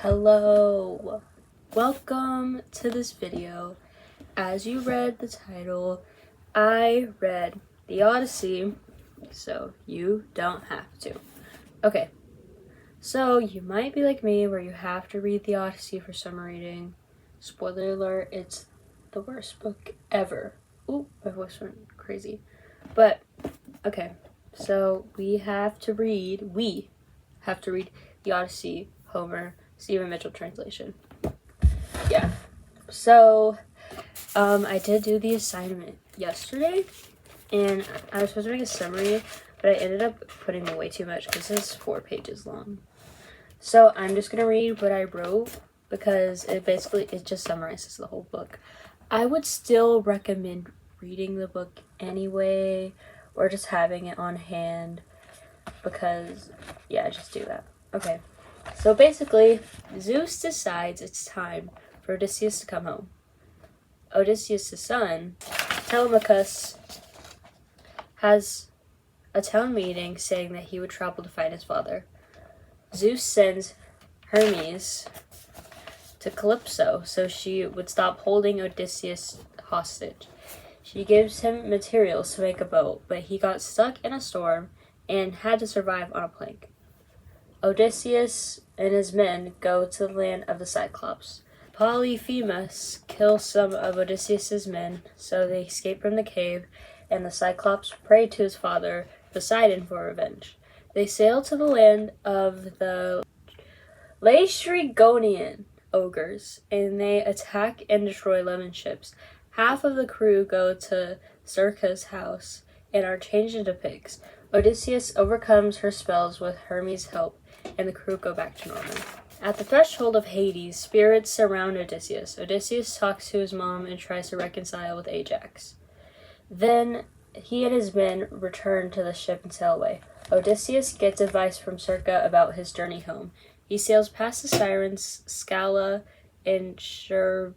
Hello, welcome to this video. As you read the title, I read the Odyssey, so you don't have to. Okay, so you might be like me where you have to read the Odyssey for summer reading. Spoiler alert, it's the worst book ever. Ooh, my voice went crazy. But, okay, so we have to read the Odyssey, Homer, Stephen Mitchell translation. Yeah. So, I did do the assignment yesterday, and I was supposed to make a summary, but I ended up putting way too much because it's 4 pages long. So I'm just gonna read what I wrote because it just summarizes the whole book. I would still recommend reading the book anyway, or just having it on hand because, yeah, just do that. Okay. So basically, Zeus decides it's time for Odysseus to come home. Odysseus' son, Telemachus, has a town meeting saying that he would travel to find his father. Zeus sends Hermes to Calypso so she would stop holding Odysseus hostage. She gives him materials to make a boat, but he got stuck in a storm and had to survive on a plank. Odysseus and his men go to the land of the Cyclops. Polyphemus kills some of Odysseus' men, so they escape from the cave, and the Cyclops pray to his father, Poseidon, for revenge. They sail to the land of the Laestrygonian ogres, and they attack and destroy 11 ships. Half of the crew go to Circe's house and are changed into pigs. Odysseus overcomes her spells with Hermes' help, and the crew go back to normal. At the threshold of Hades, spirits surround Odysseus. Odysseus talks to his mom and tries to reconcile with Ajax. Then he and his men return to the ship and sail away. Odysseus gets advice from Circe about his journey home. He sails past the sirens Scala and Charybdis,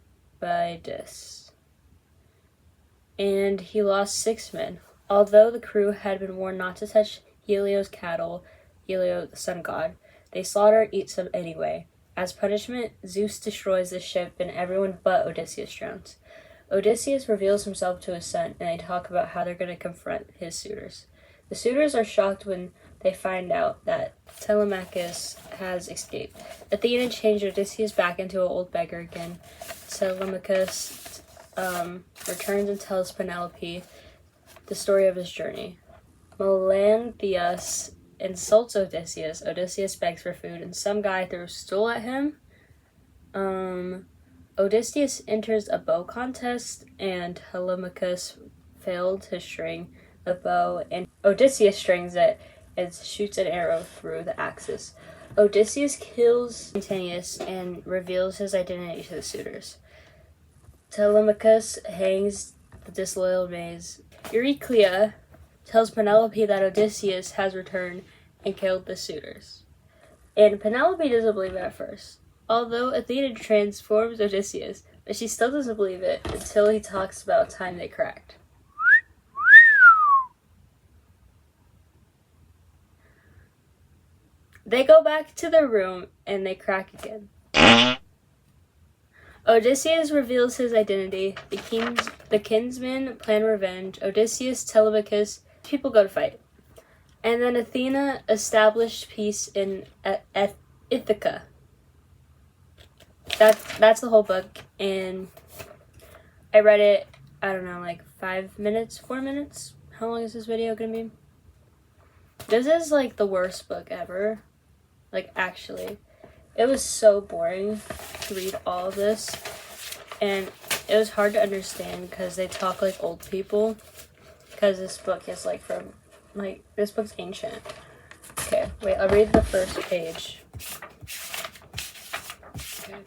and he lost 6 men. Although the crew had been warned not to touch Helios' cattle, Helio, the sun god, they slaughter and eat some anyway. As punishment, Zeus destroys the ship and everyone but Odysseus drowns. Odysseus reveals himself to his son, and they talk about how they're going to confront his suitors. The suitors are shocked when they find out that Telemachus has escaped. Athena changed Odysseus back into an old beggar again. Telemachus returns and tells Penelope the story of his journey. Melanthius insults Odysseus. Odysseus begs for food, and some guy throws a stool at him. Odysseus enters a bow contest, and Telemachus failed to string the bow, and Odysseus strings it and shoots an arrow through the axis. Odysseus kills Antinous and reveals his identity to the suitors. Telemachus hangs the disloyal maids. Euryclea tells Penelope that Odysseus has returned and killed the suitors. And Penelope doesn't believe it at first, although Athena transforms Odysseus, but she still doesn't believe it until he talks about time they cracked. They go back to their room and they crack again. Odysseus reveals his identity. The kinsmen plan revenge. Odysseus, Telemachus, people go to fight. And then Athena established peace in Ithaca. That's the whole book, and I read it, I don't know, like 5 minutes, 4 minutes? How long is this video gonna be? This is like the worst book ever. Like, actually. It was so boring to read all of this, and it was hard to understand because they talk like old people, because this book is like this book's ancient. Okay, wait, I'll read the first page. Okay.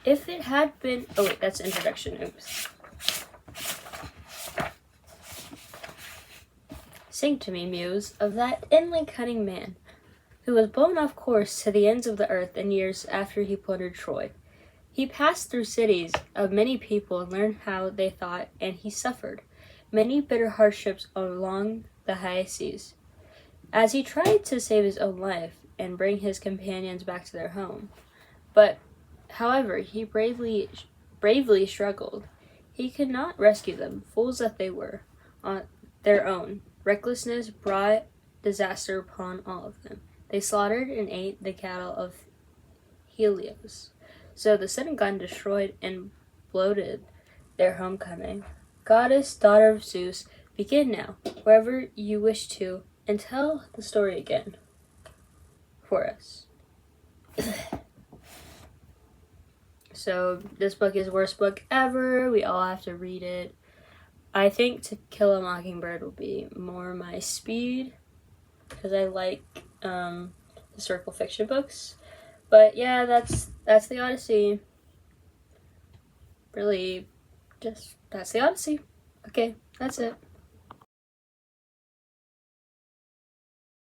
If it had been, oh wait, that's introduction, oops. Sing to me, muse, of that inly cunning man, who was blown off course to the ends of the earth in years after he plundered Troy. He passed through cities of many people and learned how they thought, and he suffered many bitter hardships along the high seas. As he tried to save his own life, and bring his companions back to their home. But, however, he bravely struggled. He could not rescue them, fools that they were, on their own. Recklessness brought disaster upon all of them. They slaughtered and ate the cattle of Helios. So the sun god destroyed and bloated their homecoming. Goddess, daughter of Zeus, begin now, wherever you wish to, and tell the story again for us. So this book is the worst book ever. We all have to read it. I think To Kill a Mockingbird will be more my speed because I like historical fiction books. But yeah, that's the Odyssey. Really, just that's the Odyssey. Okay, that's it.